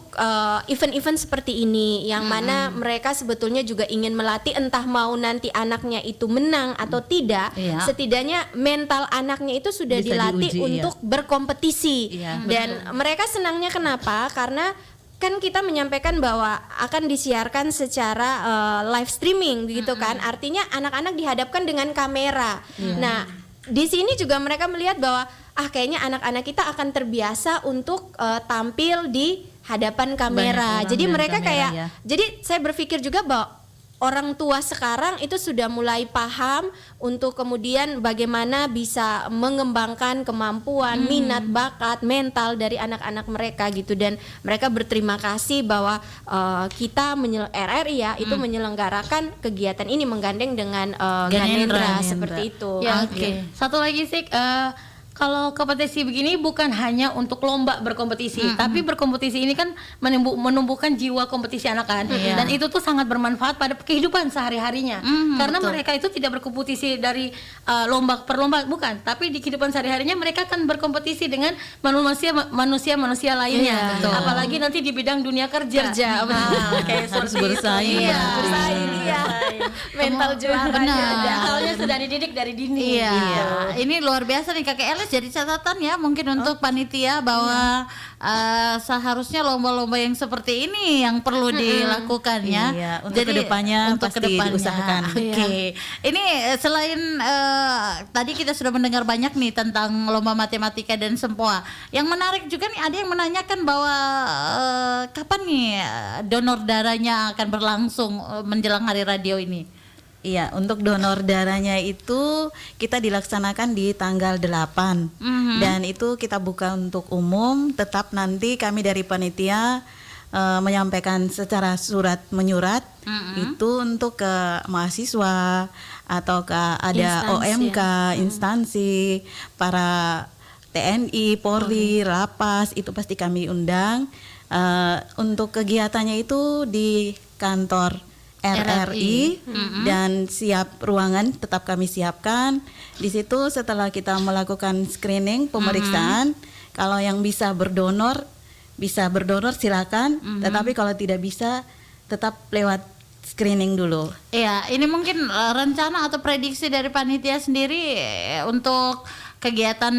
event-event seperti ini, yang mana mereka sebetulnya juga ingin melatih, entah mau nanti anaknya itu menang atau tidak, setidaknya mental anaknya itu sudah bisa dilatih diuji, untuk berkompetisi. Dan mereka senangnya kenapa? Karena kan kita menyampaikan bahwa akan disiarkan secara live streaming gitu kan, artinya anak-anak dihadapkan dengan kamera. Nah, di sini juga mereka melihat bahwa kayaknya anak-anak kita akan terbiasa untuk tampil di hadapan kamera. Banyak orang Jadi dan mereka kamera, kayak ya. jadi saya berpikir juga bahwa orang tua sekarang itu sudah mulai paham untuk kemudian bagaimana bisa mengembangkan kemampuan, minat, bakat, mental dari anak-anak mereka gitu, dan mereka berterima kasih bahwa kita RRI ya itu menyelenggarakan kegiatan ini menggandeng dengan Ganendra seperti itu. Ya, oke. Satu lagi sih, kalau kompetisi begini bukan hanya untuk lomba berkompetisi, tapi berkompetisi ini kan menumbuhkan jiwa kompetisi anak-anak, dan itu tuh sangat bermanfaat pada kehidupan sehari-harinya. Karena mereka itu tidak berkompetisi dari lomba per lomba, bukan, tapi di kehidupan sehari-harinya mereka kan berkompetisi dengan manusia lainnya. Apalagi nanti di bidang dunia kerja. Kayak Harus seperti bersaing. itu. Iya, Bersaing, iya. Mental juara Benar. ada. Mentalnya sudah dididik dari dini. Iya, gitu. ini luar biasa nih Kakek Elis, jadi catatan ya mungkin untuk panitia bahwa seharusnya lomba-lomba yang seperti ini yang perlu dilakukan ya. Iya, untuk kedepannya pasti diusahakan. Oke, ini selain tadi kita sudah mendengar banyak nih tentang lomba matematika dan sempoa. Yang menarik juga nih ada yang menanyakan bahwa kapan nih donor darahnya akan berlangsung menjelang Hari Radio ini. Iya, untuk donor darahnya itu kita dilaksanakan di tanggal 8 dan itu kita buka untuk umum. Tetap nanti kami dari panitia menyampaikan secara surat menyurat itu untuk ke mahasiswa atau ke ada OMK, instansi, para TNI, Polri, Lapas, itu pasti kami undang. Untuk kegiatannya itu di kantor RRI dan siap ruangan tetap kami siapkan. Di situ setelah kita melakukan screening pemeriksaan, kalau yang bisa berdonor silakan, tetapi kalau tidak bisa tetap lewat screening dulu. Iya, ini mungkin rencana atau prediksi dari panitia sendiri untuk kegiatan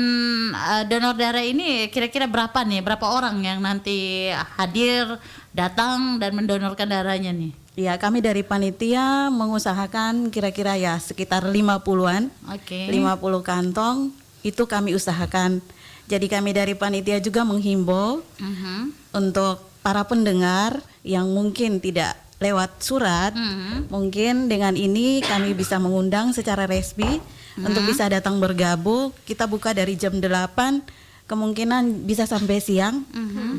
donor darah ini kira-kira berapa orang yang nanti hadir, datang dan mendonorkan darahnya nih? Ya, kami dari panitia mengusahakan kira-kira ya sekitar 50-an. Oke. 50 kantong itu kami usahakan. Jadi kami dari panitia juga menghimbau untuk para pendengar yang mungkin tidak lewat surat, mungkin dengan ini kami bisa mengundang secara resmi untuk bisa datang bergabung. Kita buka dari jam 8, kemungkinan bisa sampai siang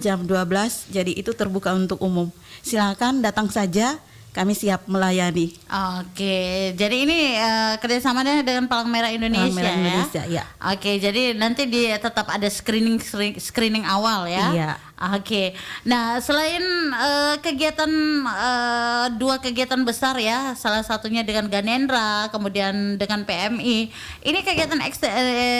jam 12. Jadi itu terbuka untuk umum. Silakan datang saja, kami siap melayani. Oke, jadi ini kerjasamanya dengan Palang Merah Indonesia, Palang Merah Indonesia, ya. Oke, jadi nanti tetap ada screening awal ya. Iya. Oke, nah selain kegiatan dua kegiatan besar ya, salah satunya dengan Ganendra, kemudian dengan PMI, ini kegiatan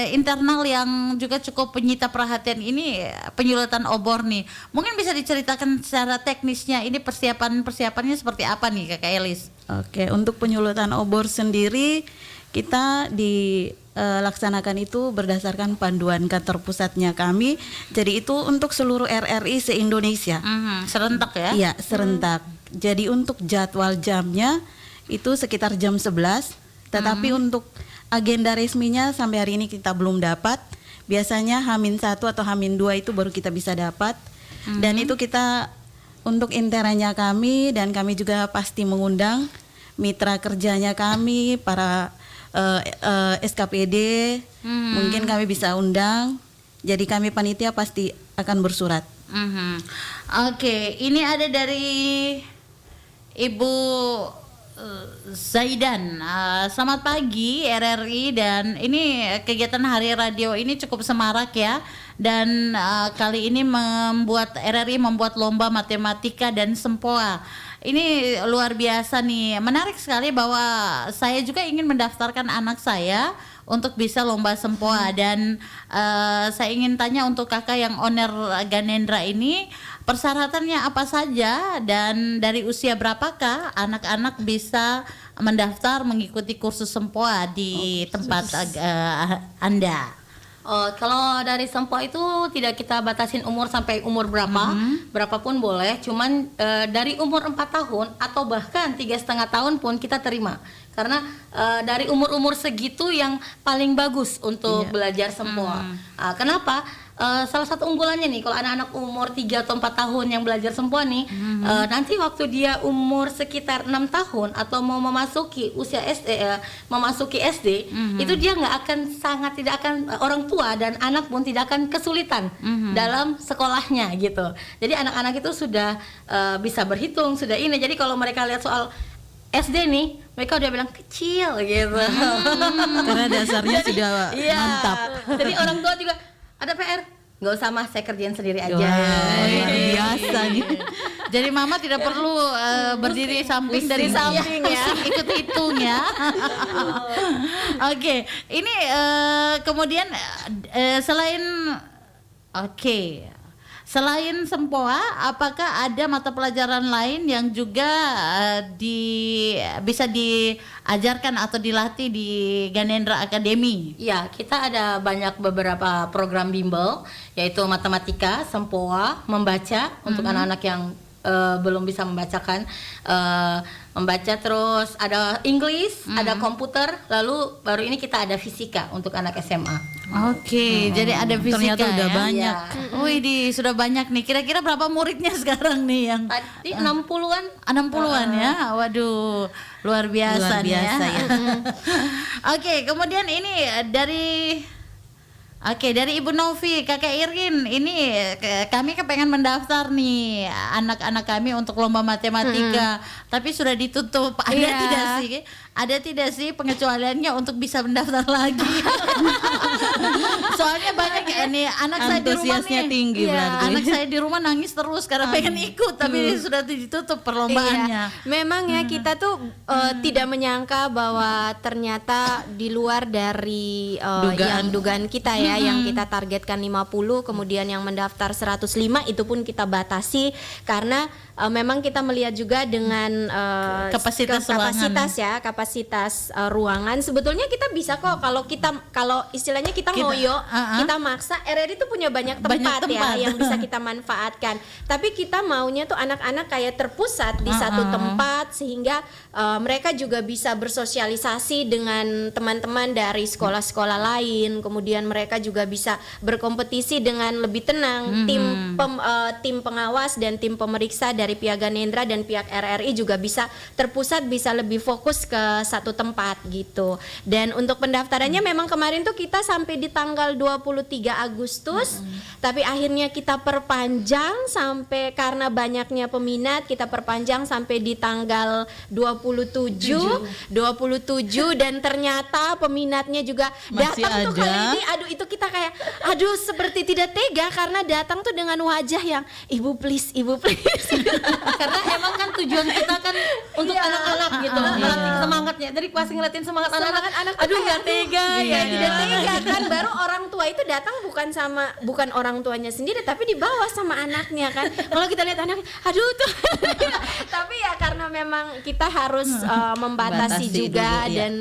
internal yang juga cukup menyita perhatian ini, penyulutan obor nih. Mungkin bisa diceritakan secara teknisnya ini persiapannya seperti apa nih Kakak Elis? Oke, untuk penyulutan obor sendiri kita dilaksanakan itu berdasarkan panduan kantor pusatnya kami. Jadi itu untuk seluruh RRI se-Indonesia. Serentak ya? Iya, serentak. Jadi untuk jadwal jamnya itu sekitar jam 11. Tetapi untuk agenda resminya sampai hari ini kita belum dapat. Biasanya H-1 atau H-2 itu baru kita bisa dapat. Dan itu kita untuk interanya kami, dan kami juga pasti mengundang mitra kerjanya kami, para SKPD, mungkin kami bisa undang. Jadi kami panitia pasti akan bersurat. Oke, ini ada dari Ibu Zaidan. Selamat pagi RRI, dan ini kegiatan Hari Radio ini cukup semarak ya. Dan kali ini RRI membuat lomba matematika dan sempoa. Ini luar biasa nih, menarik sekali bahwa saya juga ingin mendaftarkan anak saya untuk bisa lomba sempoa. Dan saya ingin tanya untuk kakak yang owner Ganendra ini, persyaratannya apa saja dan dari usia berapakah anak-anak bisa mendaftar mengikuti kursus sempoa di tempat Anda? Kalau dari Sempoa itu tidak kita batasin umur sampai umur berapa, berapapun boleh. Cuman dari umur 4 tahun atau bahkan 3,5 tahun pun kita terima. Karena dari umur-umur segitu yang paling bagus untuk belajar Sempoa. Kenapa? Salah satu unggulannya nih, kalau anak-anak umur 3 atau 4 tahun yang belajar Sempoa nih, nanti waktu dia umur sekitar 6 tahun atau mau memasuki usia SD, memasuki SD, itu dia tidak akan orang tua dan anak pun tidak akan kesulitan dalam sekolahnya gitu. Jadi anak-anak itu sudah bisa berhitung, sudah ini. Jadi kalau mereka lihat soal SD nih, mereka udah bilang kecil gitu. Karena dasarnya sudah mantap. Jadi orang tua juga ada PR, nggak usah mah, saya kerjain sendiri aja. Luar biasa nih. Jadi mama tidak perlu berdiri samping dari samping ya, ikut hitung ya. Oke, ini kemudian selain Sempoa, apakah ada mata pelajaran lain yang juga bisa diajarkan atau dilatih di Ganendra Academy? Ya, kita ada beberapa program bimbel, yaitu matematika, Sempoa, membaca untuk anak-anak yang belum bisa membacakan, membaca, terus ada English, ada komputer, lalu baru ini kita ada fisika untuk anak SMA. Oke, jadi ada fisika. Ternyata udah banyak. Ya. Wih, sudah banyak nih. Kira-kira berapa muridnya sekarang nih yang Tadi 60-an. 60-an ya. Waduh, luar biasa nih ya. Oke, kemudian ini dari Ibu Novi, Kakak Irin, ini kami kepengen mendaftar nih anak-anak kami untuk lomba matematika, tapi sudah ditutup. Ada tidak sih pengecualiannya untuk bisa mendaftar lagi? Soalnya banyak nih anak saya di rumah nih, tinggi berarti. anak saya di rumah nangis terus karena pengen ikut, tapi sudah ditutup perlombaannya. Memang ya kita tuh tidak menyangka bahwa ternyata di luar dari dugaan kita ya, yang kita targetkan 50, kemudian yang mendaftar 105 itu pun kita batasi karena memang kita melihat juga dengan kapasitas ruangan. Sebetulnya kita bisa kok kalau istilahnya kita ngoyo, kita maksa. RRI itu punya banyak tempat ya yang bisa kita manfaatkan. Tapi kita maunya tuh anak-anak kayak terpusat di satu tempat sehingga mereka juga bisa bersosialisasi dengan teman-teman dari sekolah-sekolah lain. Kemudian mereka juga bisa berkompetisi dengan lebih tenang. Tim pengawas dan tim pemeriksa dari pihak Ganendra dan pihak RRI juga bisa terpusat, bisa lebih fokus ke satu tempat gitu. Dan untuk pendaftarannya memang kemarin tuh kita sampai di tanggal 23 Agustus, tapi akhirnya kita perpanjang sampai karena banyaknya peminat, kita perpanjang sampai di tanggal 27 dan ternyata peminatnya juga masih datang tuh kali ini. Aduh, itu kita kayak seperti tidak tega karena datang tuh dengan wajah yang ibu please. Karena emang kan tujuan kita kan untuk anak-anak gitu, melatih semangatnya. Jadi pas ngeliatin semangat anak-anak, aduh nggak tega tidak tega kan. Baru orang tua itu datang bukan orang tuanya sendiri, tapi dibawa sama anaknya kan. Kalau kita lihat anaknya, aduh tuh. Tapi ya karena memang kita harus membatasi juga dulu, dan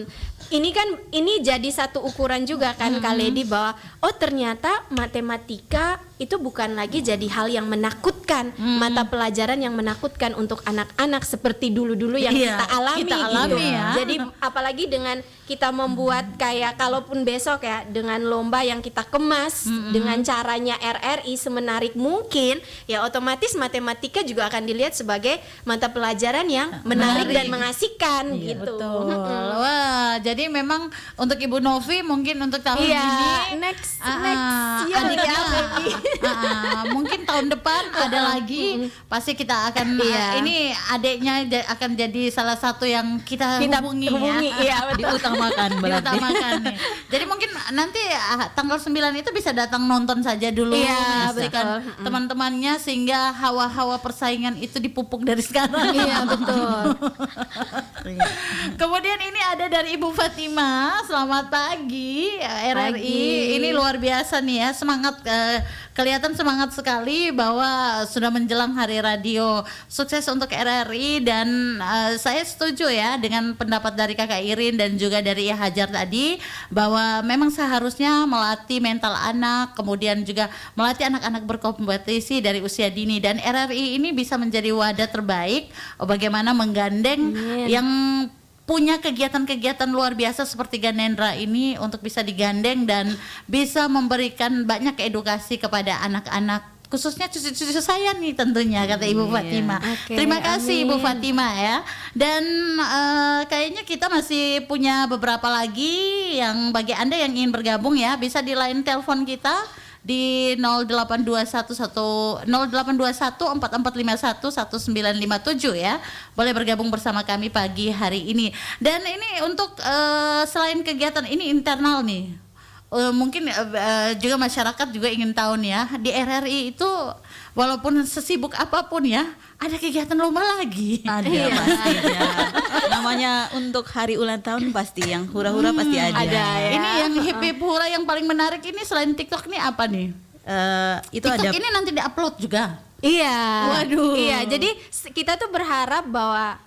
ini jadi satu ukuran juga kan Kak Lady, bahwa ternyata matematika itu bukan lagi jadi hal yang menakutkan, mata pelajaran yang menakutkan untuk anak-anak seperti dulu-dulu yang kita alami gitu. Ya. Jadi apalagi dengan kita membuat kayak kalaupun besok ya dengan lomba yang kita kemas dengan caranya RRI semenarik mungkin, ya otomatis matematika juga akan dilihat sebagai mata pelajaran yang menarik dan mengasihkan gitu. Betul. Wah, jadi memang untuk Ibu Novi mungkin untuk tahun ini next mungkin tahun depan ada lagi, pasti kita akan ini adiknya akan jadi salah satu yang kita hubungi ya. Diutamakan nih. Jadi mungkin nanti tanggal 9 itu bisa datang nonton saja dulu, menyaksikan teman-temannya sehingga hawa-hawa persaingan itu dipupuk dari sekarang. Iya, betul. Kemudian ini ada dari Ibu Fatima. Selamat pagi RRI. Ini luar biasa nih ya, semangat kelihatan semangat sekali bahwa sudah menjelang Hari Radio. Sukses untuk RRI dan saya setuju ya dengan pendapat dari Kakak Irin dan juga dari Hajar tadi bahwa memang seharusnya melatih mental anak, kemudian juga melatih anak-anak berkompetisi dari usia dini, dan RRI ini bisa menjadi wadah terbaik bagaimana menggandeng yang punya kegiatan-kegiatan luar biasa seperti Ganendra ini untuk bisa digandeng dan bisa memberikan banyak edukasi kepada anak-anak, khususnya cucu-cucu saya nih tentunya, kata Ibu Fatima. Terima kasih Ibu Fatima ya. Dan kayaknya kita masih punya beberapa lagi yang bagi Anda yang ingin bergabung ya, bisa di line telepon kita di 0821 4451 1957 ya. Boleh bergabung bersama kami pagi hari ini. Dan ini untuk selain kegiatan ini internal nih. Mungkin juga masyarakat juga ingin tahu nih ya, di RRI itu walaupun sesibuk apapun ya, ada kegiatan lomba lagi. Ada pastinya. Namanya untuk hari ulang tahun pasti yang hura-hura pasti ada. Ini yang hip hura yang paling menarik ini selain TikTok nih apa nih? Itu TikTok ada ini nanti diupload juga. Iya. Waduh. Iya, jadi kita tuh berharap bahwa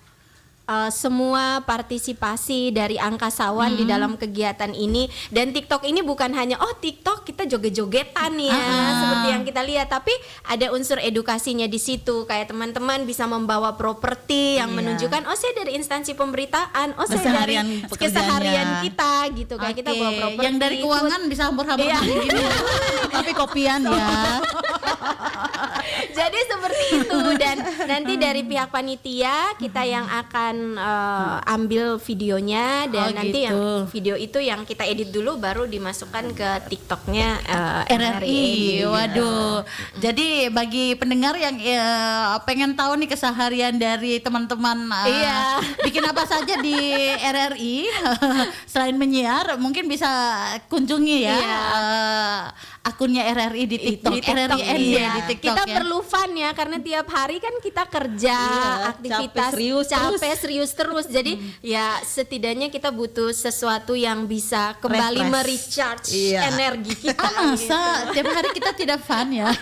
semua partisipasi dari angkasawan di dalam kegiatan ini, dan TikTok ini bukan hanya TikTok kita joget-jogetan ya seperti yang kita lihat, tapi ada unsur edukasinya di situ, kayak teman-teman bisa membawa properti yang menunjukkan saya dari instansi pemberitaan, saya dari keseharian kita gitu, kayak kita bawa properti yang dari keuangan bisa hambur-hambur gini. tapi kopian ya. Jadi seperti itu, dan nanti dari pihak panitia kita yang akan ambil videonya, dan nanti yang video itu yang kita edit dulu baru dimasukkan ke TikToknya RRI. Waduh. Jadi bagi pendengar yang pengen tahu nih keseharian dari teman-teman bikin apa saja di RRI selain menyiar, mungkin bisa kunjungi ya akunnya RRI di TikTok, RRI ND di TikTok. Kita ya. perlu fun ya, karena tiap hari kan kita kerja, aktivitas capek serius terus. Jadi ya setidaknya kita butuh sesuatu yang bisa kembali merecharge energi kita. Masa tiap hari kita tidak fun ya?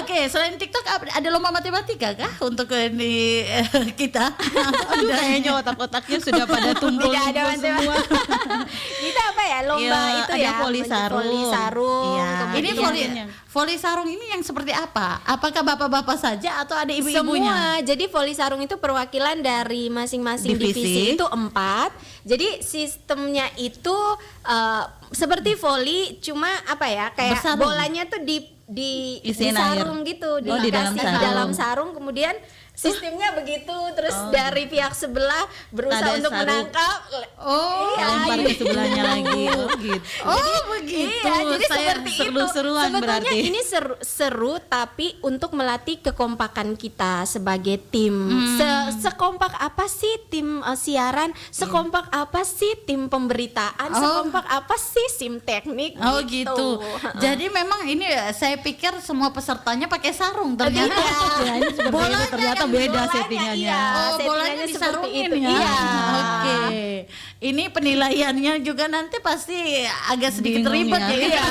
Oke, selain TikTok ada lomba matematika kah untuk ini kita? Aduh, kayaknya otak-otaknya sudah pada tumpul semua. Kita apa ya, lomba itu ada ya, voli sarung. Ini voli sarung ini yang seperti apa? Apakah bapak-bapak saja atau ada ibu-ibunya? Semua. Jadi voli sarung itu perwakilan dari masing-masing divisi itu 4. Jadi sistemnya itu seperti voli, cuma apa ya, kayak bersarung. bolanya tuh di Isiin sarung air. gitu, di dalam dikasih di dalam sarung, kemudian sistemnya begitu, terus dari pihak sebelah berusaha Ada untuk sarung. menangkap. Lempar ke sebelahnya lagi. Gitu. Begitu. Iya, jadi Saya seperti itu. seru-seruan Sebetulnya berarti. ini seru tapi untuk melatih kekompakan kita sebagai tim. Sekompak apa sih tim siaran? Sekompak apa sih tim pemberitaan? Sekompak apa sih tim teknik? Gitu. Jadi memang ini saya pikir semua pesertanya pakai sarung, ternyata Ya, ini seperti itu, ternyata beda bolanya settingannya. iya. bolanya settingannya seperti disarungin itu. ya. Iya. Oke. Ini penilaiannya juga nanti pasti agak sedikit Bingung ribet ya. ya.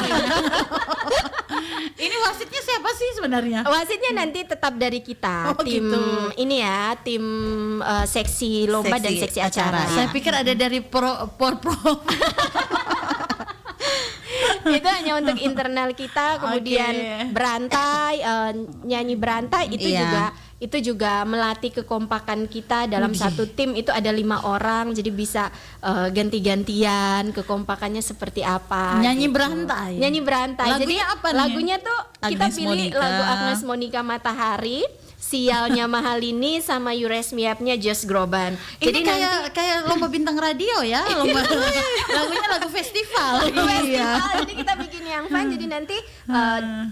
Ini wasitnya siapa sih sebenarnya? Wasitnya nanti tetap dari kita, tim gitu. ini ya, tim seksi lomba dan Seksi seksi acara. Saya pikir ada dari pro. Itu hanya untuk internal kita, kemudian berantai, nyanyi berantai itu juga melatih kekompakan kita dalam satu tim. Itu ada 5 orang, jadi bisa ganti-gantian kekompakannya seperti apa. Nyanyi gitu. berantai. Nyanyi berantai. Lagunya Jadi apa nih? lagunya tuh kita Agnes pilih Monica. lagu Agnes Monica Matahari, Sialnya Mahalini, sama Yures Miapnya Just Groban. Jadi kayak lomba bintang radio ya, lomba lagunya lagu festival. Jadi kita bikin yang fun. Jadi nanti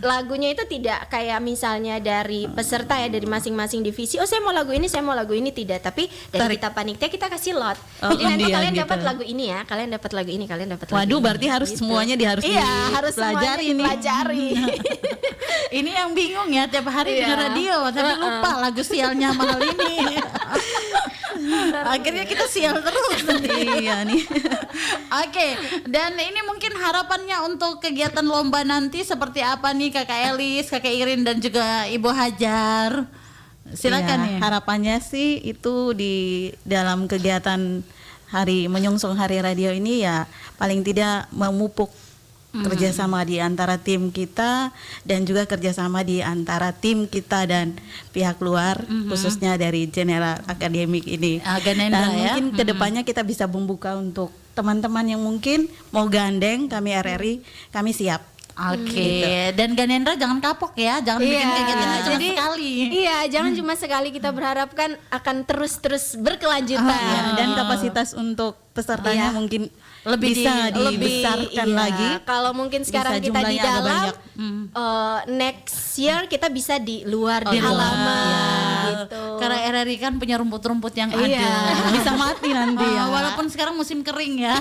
lagunya itu tidak kayak misalnya dari peserta ya, dari masing-masing divisi. Saya mau lagu ini, saya mau lagu ini, tidak. Tapi dari kita panitia kita kasih lot. Jadi nanti kalian gitu. dapat lagu ini ya, kalian dapat lagu ini, kalian dapat lagu Waduh, ini. berarti harus Gitu. semuanya harus harus semuanya dipelajari nih. dipelajari. Ini yang bingung ya, tiap hari dengar radio tapi lupa lagu sialnya mahal ini. Akhirnya kita sial terus. Iya nih. Oke, dan ini mungkin harapannya untuk kegiatan lomba nanti seperti apa nih Kakak Elis, Kakak Irin dan juga Ibu Hajar? Silakan Iya, ya. harapannya sih itu di dalam kegiatan menyongsong Hari Radio ini ya paling tidak memupuk kerjasama di antara tim kita dan juga kerjasama di antara tim kita dan pihak luar, khususnya dari General Akademik ini. Ganendra Dan ya. mungkin kedepannya kita bisa membuka untuk teman-teman yang mungkin mau gandeng kami RRI, kami siap. Oke, dan Ganendra jangan kapok ya, jangan bikin kegiatan cuma jadi sekali. Iya, jangan cuma sekali, kita berharapkan akan terus berkelanjutan. Ya, dan kapasitas untuk pesertanya Iya. mungkin Lebih bisa dibesarkan iya. lagi. Kalau mungkin sekarang Bisa kita di jumlahnya agak dalam, banyak. next year kita bisa di luar di Di luar, halaman gitu. Karena RRI kan punya rumput-rumput yang Iya. ada. Bisa mati nanti ya. Walaupun sekarang musim kering ya.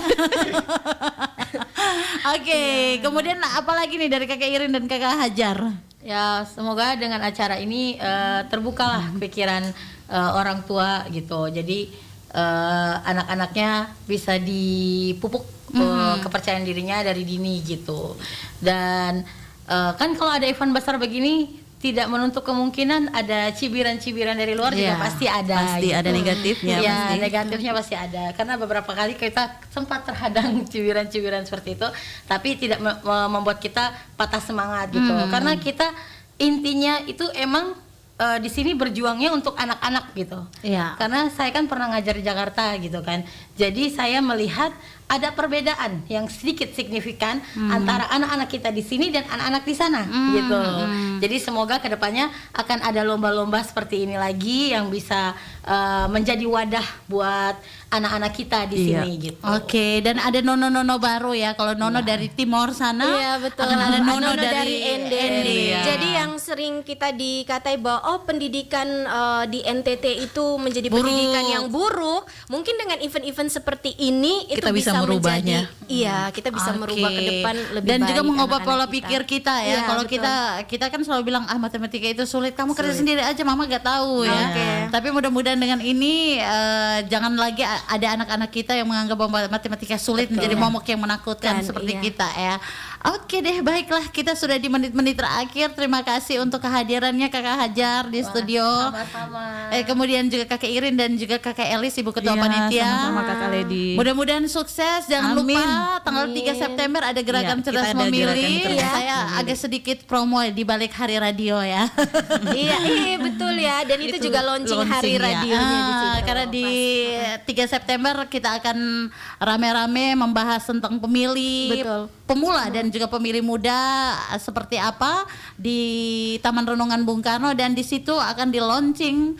Oke, kemudian apa lagi nih dari Kakak Irin dan Kakak Hajar? Ya, semoga dengan acara ini terbukalah pikiran orang tua gitu. Jadi anak-anaknya bisa dipupuk kepercayaan dirinya dari dini gitu. Dan kan kalau ada event besar begini tidak menutup kemungkinan ada cibiran-cibiran dari luar juga Iya, pasti ada. pasti ada negatifnya, Ya, pasti. negatifnya pasti ada. Karena beberapa kali kita sempat terhadang cibiran-cibiran seperti itu, tapi tidak membuat kita patah semangat gitu. Karena kita intinya itu emang di sini berjuangnya untuk anak-anak gitu. Iya. Karena saya kan pernah ngajar di Jakarta gitu kan. Jadi saya melihat ada perbedaan yang sedikit signifikan antara anak-anak kita di sini dan anak-anak di sana gitu. Jadi semoga kedepannya akan ada lomba-lomba seperti ini lagi yang bisa menjadi wadah buat anak-anak kita di Iya. sini gitu. Oke, dan ada nono-nono baru ya. Kalau nono dari Timor sana, Iya betul. akan ada nono Nono dari ND. ya. Jadi yang sering kita dikatai bahwa pendidikan di NTT itu menjadi Buruk. pendidikan yang buruk, mungkin dengan event-event seperti ini itu Kita bisa merubahnya. Iya, kita bisa Oke. merubah ke depan lebih dan baik juga mengubah anak-anak pola kita. pikir kita ya. Iya, Kalau betul. kita kan selalu bilang matematika itu sulit, kamu kerja sendiri aja, mama gak tahu ya. Oke. Tapi mudah-mudahan dengan ini jangan lagi ada anak-anak kita yang menganggap bahwa matematika sulit menjadi momok yang menakutkan Dan, seperti iya. kita ya. Oke deh, baiklah, kita sudah di menit-menit terakhir. Terima kasih untuk kehadirannya Kakak Hajar di studio. Sama-sama. Kemudian juga Kakak Irin dan juga Kakak Elis, Ibu Ketua Iya, Panitia. sama-sama Kakak Lady. Mudah-mudahan sukses. Jangan Amin. lupa tanggal 3 September ada gerakan Iya, cerdas kita ada memilih. gerakan cerdas Saya agak sedikit promo di balik Hari Radio ya. Iya, betul ya. Dan itu juga launching hari launching, ya. radionya di situ. Karena di 3 September kita akan rame-rame membahas tentang pemilih Betul. pemula dan juga pemilih muda seperti apa di Taman Renungan Bung Karno, dan di situ akan di launching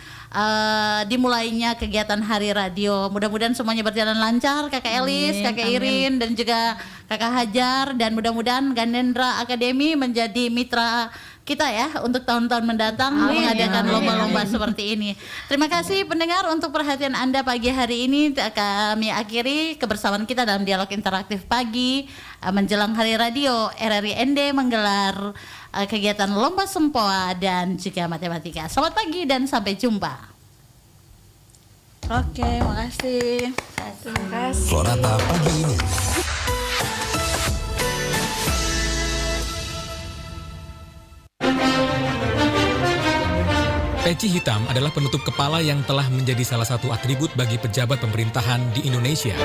dimulainya kegiatan Hari Radio. Mudah-mudahan semuanya berjalan lancar, Kakak Elis, Kakak Irin dan juga Kakak Hajar, dan mudah-mudahan Ganendra Akademi menjadi mitra kita ya untuk tahun-tahun mendatang mengadakan lomba-lomba seperti ini. Terima kasih pendengar untuk perhatian Anda pagi hari ini. Kami akhiri kebersamaan kita dalam dialog interaktif pagi menjelang Hari Radio. RRI ND menggelar kegiatan lomba sempoa dan juga matematika. Selamat pagi dan sampai jumpa. Oke, makasih. Florata pagi ini. Peci hitam adalah penutup kepala yang telah menjadi salah satu atribut bagi pejabat pemerintahan di Indonesia.